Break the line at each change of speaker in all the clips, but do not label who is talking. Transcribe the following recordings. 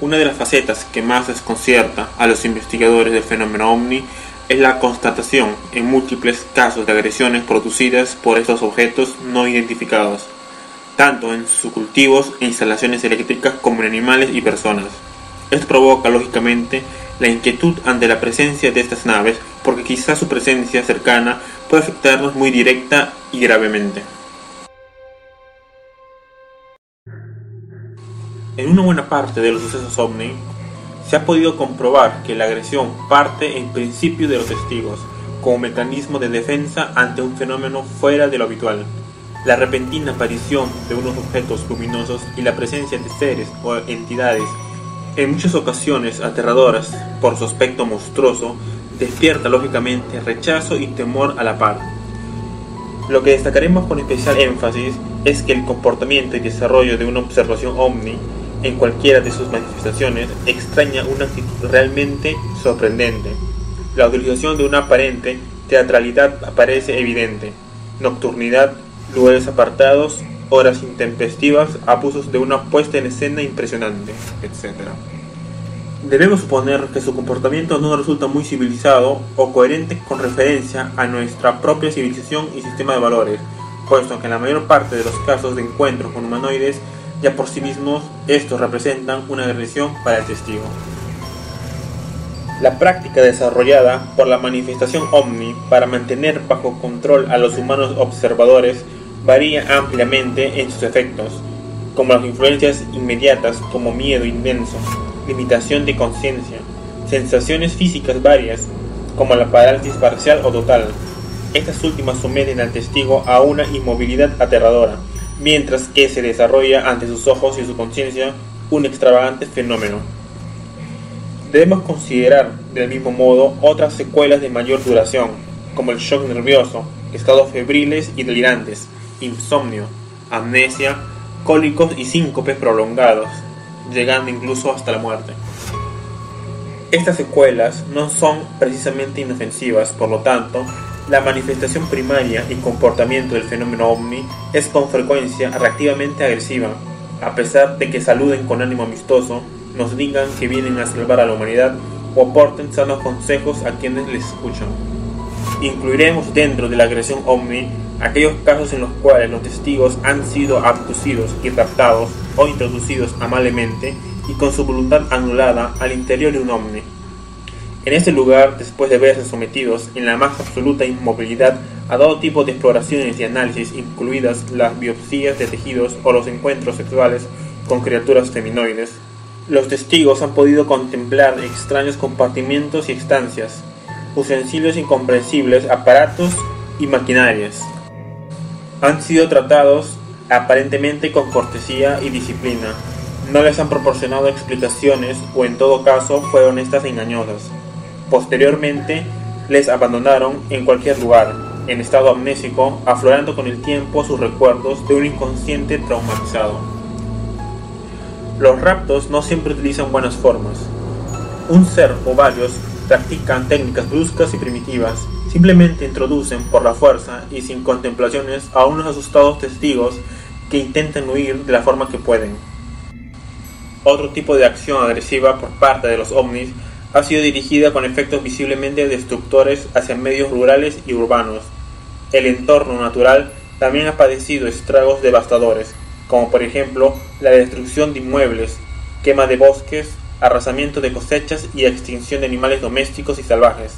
Una de las facetas que más desconcierta a los investigadores del fenómeno OVNI es la constatación en múltiples casos de agresiones producidas por estos objetos no identificados, tanto en sus cultivos e instalaciones eléctricas como en animales y personas. Esto provoca, lógicamente, la inquietud ante la presencia de estas naves, porque quizás su presencia cercana puede afectarnos muy directa y gravemente. En una buena parte de los sucesos OVNI, se ha podido comprobar que la agresión parte en principio de los testigos, como mecanismo de defensa ante un fenómeno fuera de lo habitual. La repentina aparición de unos objetos luminosos y la presencia de seres o entidades, en muchas ocasiones aterradoras por su aspecto monstruoso, despierta lógicamente rechazo y temor a la par. Lo que destacaremos con especial énfasis es que el comportamiento y desarrollo de una observación OVNI en cualquiera de sus manifestaciones extraña una actitud realmente sorprendente. La utilización de una aparente teatralidad aparece evidente: nocturnidad, lugares apartados, horas intempestivas, abusos de una puesta en escena impresionante, etc. Debemos suponer que su comportamiento no resulta muy civilizado o coherente con referencia a nuestra propia civilización y sistema de valores, puesto que en la mayor parte de los casos de encuentros con humanoides, ya por sí mismos, estos representan una agresión para el testigo. La práctica desarrollada por la manifestación OVNI para mantener bajo control a los humanos observadores varía ampliamente en sus efectos, como las influencias inmediatas como miedo inmenso, limitación de conciencia, sensaciones físicas varias como la parálisis parcial o total. Estas últimas someten al testigo a una inmovilidad aterradora, mientras que se desarrolla ante sus ojos y su conciencia un extravagante fenómeno. Debemos considerar del mismo modo otras secuelas de mayor duración, como el shock nervioso, estados febriles y delirantes, insomnio, amnesia, cólicos y síncopes prolongados, llegando incluso hasta la muerte. Estas secuelas no son precisamente inofensivas, por lo tanto, la manifestación primaria y comportamiento del fenómeno OVNI es con frecuencia reactivamente agresiva, a pesar de que saluden con ánimo amistoso, nos digan que vienen a salvar a la humanidad o aporten sanos consejos a quienes les escuchan. Incluiremos dentro de la agresión OVNI aquellos casos en los cuales los testigos han sido abducidos y raptados o introducidos amablemente y con su voluntad anulada al interior de un OVNI. En este lugar, después de verse sometidos en la más absoluta inmovilidad a todo tipo de exploraciones y análisis, incluidas las biopsias de tejidos o los encuentros sexuales con criaturas feminoides, los testigos han podido contemplar extraños compartimientos y estancias, utensilios incomprensibles, aparatos y maquinarias. Han sido tratados aparentemente con cortesía y disciplina. No les han proporcionado explicaciones o en todo caso fueron estas engañosas. Posteriormente les abandonaron en cualquier lugar, en estado amnésico, aflorando con el tiempo sus recuerdos de un inconsciente traumatizado. Los raptos no siempre utilizan buenas formas. Un ser o varios practican técnicas bruscas y primitivas, simplemente introducen por la fuerza y sin contemplaciones a unos asustados testigos que intentan huir de la forma que pueden. Otro tipo de acción agresiva por parte de los ovnis ha sido dirigida con efectos visiblemente destructores hacia medios rurales y urbanos. El entorno natural también ha padecido estragos devastadores, como por ejemplo la destrucción de inmuebles, quema de bosques, arrasamiento de cosechas y extinción de animales domésticos y salvajes.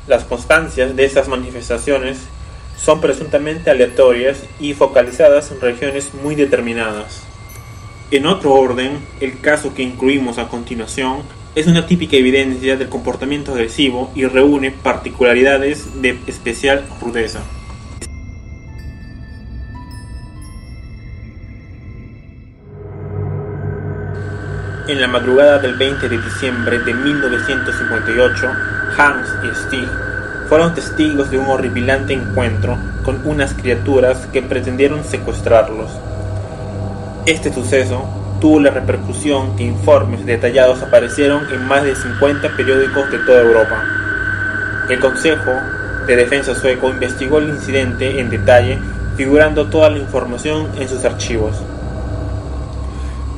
Las constancias de estas manifestaciones son presuntamente aleatorias y focalizadas en regiones muy determinadas. En otro orden, el caso que incluimos a continuación es una típica evidencia del comportamiento agresivo y reúne particularidades de especial rudeza. En la madrugada del 20 de diciembre de 1958, Hans y Stig fueron testigos de un horripilante encuentro con unas criaturas que pretendieron secuestrarlos. Este suceso tuvo la repercusión que informes detallados aparecieron en más de 50 periódicos de toda Europa. El Consejo de Defensa sueco investigó el incidente en detalle, figurando toda la información en sus archivos.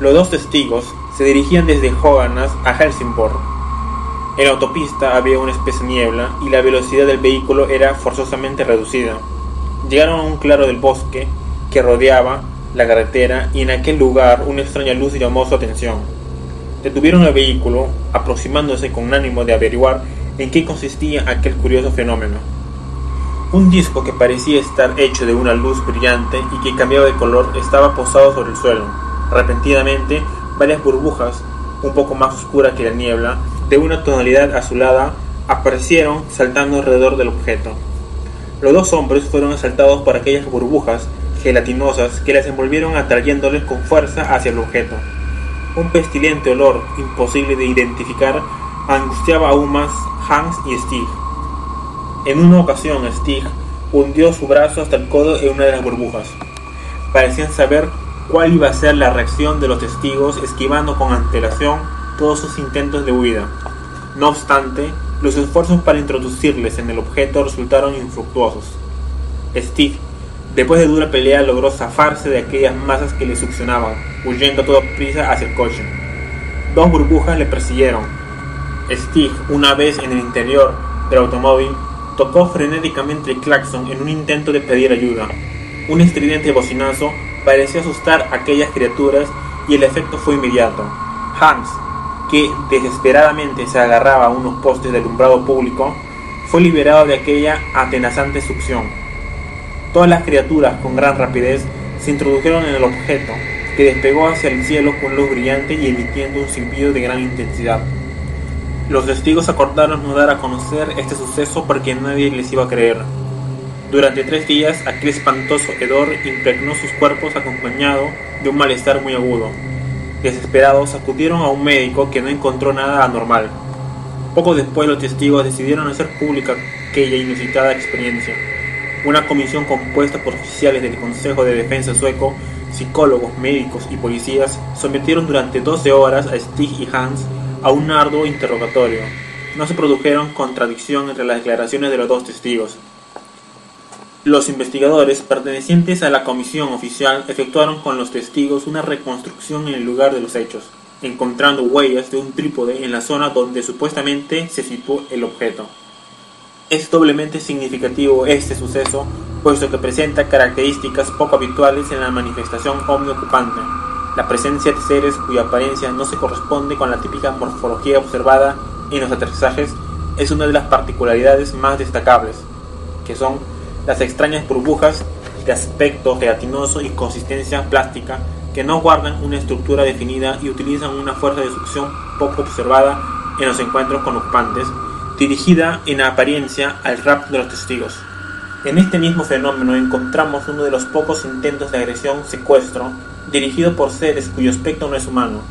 Los dos testigos Se dirigían desde Höganäs a Helsingborg. En la autopista había una espesa niebla y la velocidad del vehículo era forzosamente reducida. Llegaron a un claro del bosque que rodeaba la carretera y en aquel lugar una extraña luz llamó su atención. Detuvieron el vehículo, aproximándose con ánimo de averiguar en qué consistía aquel curioso fenómeno. Un disco que parecía estar hecho de una luz brillante y que cambiaba de color estaba posado sobre el suelo. Repentinamente, varias burbujas, un poco más oscuras que la niebla, de una tonalidad azulada, aparecieron saltando alrededor del objeto. Los dos hombres fueron asaltados por aquellas burbujas gelatinosas que las envolvieron atrayéndoles con fuerza hacia el objeto. Un pestilente olor, imposible de identificar, angustiaba aún más Hans y Stig. En una ocasión, Stig hundió su brazo hasta el codo en una de las burbujas. Parecían saber cuál iba a ser la reacción de los testigos, esquivando con antelación todos sus intentos de huida. No obstante, los esfuerzos para introducirles en el objeto resultaron infructuosos. Stig, después de dura pelea, logró zafarse de aquellas masas que le succionaban, huyendo a toda prisa hacia el coche. Dos burbujas le persiguieron. Stig, una vez en el interior del automóvil, tocó frenéticamente el claxon en un intento de pedir ayuda. Un estridente bocinazo pareció asustar a aquellas criaturas y el efecto fue inmediato. Hans, que desesperadamente se agarraba a unos postes de alumbrado público, fue liberado de aquella atenazante succión. Todas las criaturas, con gran rapidez, se introdujeron en el objeto, que despegó hacia el cielo con luz brillante y emitiendo un silbido de gran intensidad. Los testigos acordaron no dar a conocer este suceso porque nadie les iba a creer. Durante 3 días, aquel espantoso hedor impregnó sus cuerpos acompañado de un malestar muy agudo. Desesperados, acudieron a un médico que no encontró nada anormal. Poco después, los testigos decidieron hacer pública aquella inusitada experiencia. Una comisión compuesta por oficiales del Consejo de Defensa sueco, psicólogos, médicos y policías sometieron durante 12 horas a Stig y Hans a un arduo interrogatorio. No se produjeron contradicción entre las declaraciones de los dos testigos. Los investigadores pertenecientes a la comisión oficial efectuaron con los testigos una reconstrucción en el lugar de los hechos, encontrando huellas de un trípode en la zona donde supuestamente se situó el objeto. Es doblemente significativo este suceso, puesto que presenta características poco habituales en la manifestación ovni ocupante: la presencia de seres cuya apariencia no se corresponde con la típica morfología observada en los aterrizajes es una de las particularidades más destacables, que son las extrañas burbujas de aspecto gelatinoso y consistencia plástica que no guardan una estructura definida y utilizan una fuerza de succión poco observada en los encuentros con ocupantes, dirigida en apariencia al rapto de los testigos. En este mismo fenómeno encontramos uno de los pocos intentos de agresión-secuestro dirigido por seres cuyo aspecto no es humano.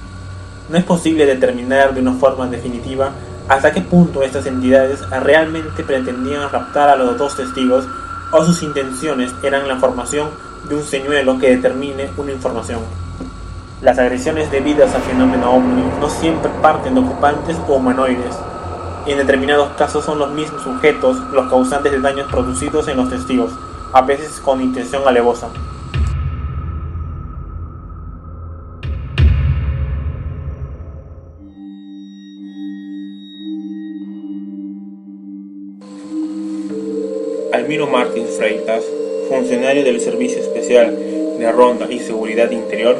No es posible determinar de una forma definitiva hasta qué punto estas entidades realmente pretendían raptar a los dos testigos o sus intenciones eran la formación de un señuelo que determine una información. Las agresiones debidas al fenómeno ovni no siempre parten de ocupantes o humanoides. En determinados casos son los mismos sujetos los causantes de daños producidos en los testigos, a veces con intención alevosa. Almiro Martins Freitas, funcionario del Servicio Especial de Ronda y Seguridad Interior,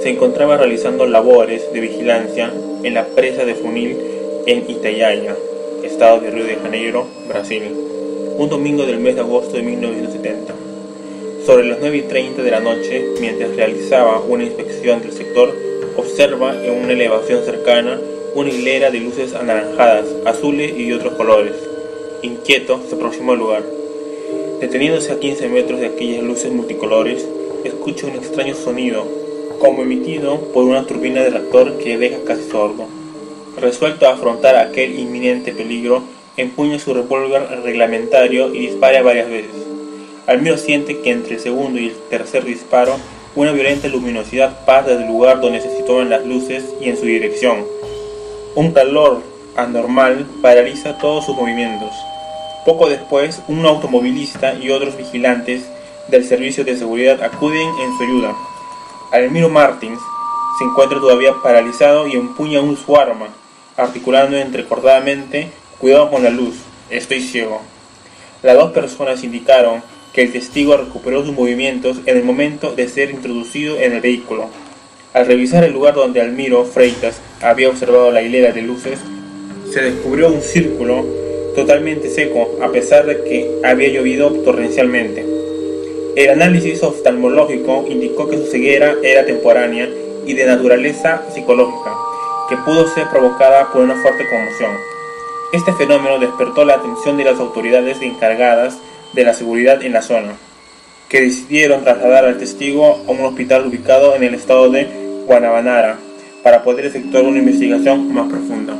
se encontraba realizando labores de vigilancia en la presa de Funil en Itaiaia, estado de Río de Janeiro, Brasil, un domingo del mes de agosto de 1970. Sobre las 9:30 de la noche, mientras realizaba una inspección del sector, observa en una elevación cercana una hilera de luces anaranjadas, azules y de otros colores. Inquieto, se aproximó al lugar. Deteniéndose a 15 metros de aquellas luces multicolores, escucha un extraño sonido, como emitido por una turbina de reactor que le deja casi sordo. Resuelto a afrontar aquel inminente peligro, empuña su revólver reglamentario y dispara varias veces. Almiro siente que entre el segundo y el tercer disparo, una violenta luminosidad pasa del lugar donde se situaban las luces y en su dirección. Un calor anormal paraliza todos sus movimientos. Poco después, un automovilista y otros vigilantes del servicio de seguridad acuden en su ayuda. Almiro Martins se encuentra todavía paralizado y empuña aún su arma, articulando entrecortadamente: «Cuidado con la luz, estoy ciego». Las dos personas indicaron que el testigo recuperó sus movimientos en el momento de ser introducido en el vehículo. Al revisar el lugar donde Almiro Freitas había observado la hilera de luces, se descubrió un círculo totalmente seco, a pesar de que había llovido torrencialmente. El análisis oftalmológico indicó que su ceguera era temporánea y de naturaleza psicológica, que pudo ser provocada por una fuerte conmoción. Este fenómeno despertó la atención de las autoridades encargadas de la seguridad en la zona, que decidieron trasladar al testigo a un hospital ubicado en el estado de Guanabanara para poder efectuar una investigación más profunda.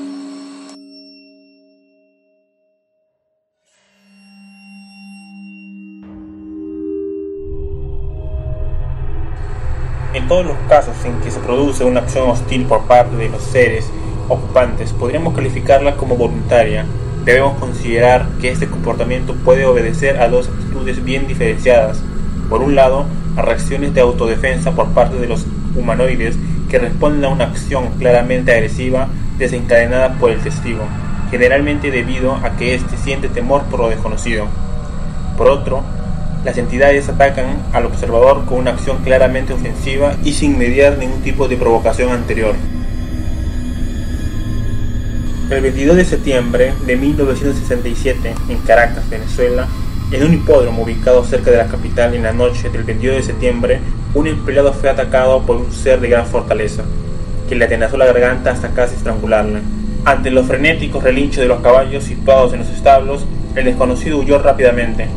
En todos los casos en que se produce una acción hostil por parte de los seres ocupantes, podríamos calificarla como voluntaria. Debemos considerar que este comportamiento puede obedecer a dos actitudes bien diferenciadas. Por un lado, a reacciones de autodefensa por parte de los humanoides que responden a una acción claramente agresiva desencadenada por el testigo, generalmente debido a que éste siente temor por lo desconocido. Por otro, las entidades atacan al observador con una acción claramente ofensiva y sin mediar ningún tipo de provocación anterior. El 22 de septiembre de 1967, en Caracas, Venezuela, en un hipódromo ubicado cerca de la capital, en la noche del 22 de septiembre, un empleado fue atacado por un ser de gran fortaleza, que le atenazó la garganta hasta casi estrangularla. Ante los frenéticos relinchos de los caballos situados en los establos, el desconocido huyó rápidamente.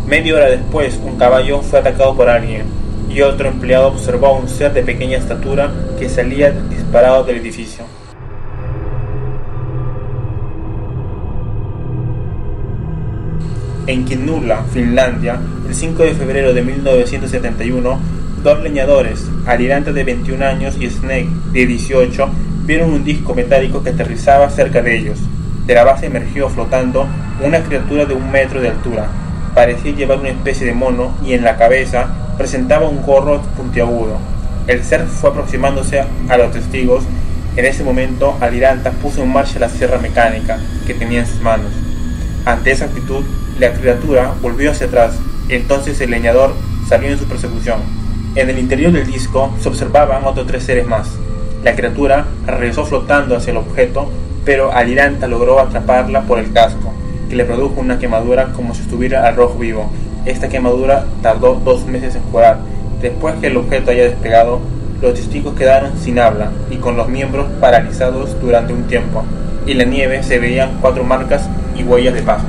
Media hora después, un caballo fue atacado por alguien, y otro empleado observó a un ser de pequeña estatura que salía disparado del edificio. En Kinnula, Finlandia, el 5 de febrero de 1971, dos leñadores, Aliranta de 21 años y Snake de 18, vieron un disco metálico que aterrizaba cerca de ellos. De la base emergió flotando una criatura de 1 metro de altura. Parecía llevar una especie de mono y en la cabeza presentaba un gorro puntiagudo. El ser fue aproximándose a los testigos. En ese momento, Aliranta puso en marcha la sierra mecánica que tenía en sus manos. Ante esa actitud, la criatura volvió hacia atrás. Entonces el leñador salió en su persecución. En el interior del disco se observaban otros 3 seres más. La criatura regresó flotando hacia el objeto, pero Aliranta logró atraparla por el casco, que le produjo una quemadura como si estuviera al rojo vivo. Esta quemadura tardó 2 meses en curar. Después que el objeto haya despegado, los testigos quedaron sin habla y con los miembros paralizados durante un tiempo. En la nieve se veían 4 marcas y huellas de pasos.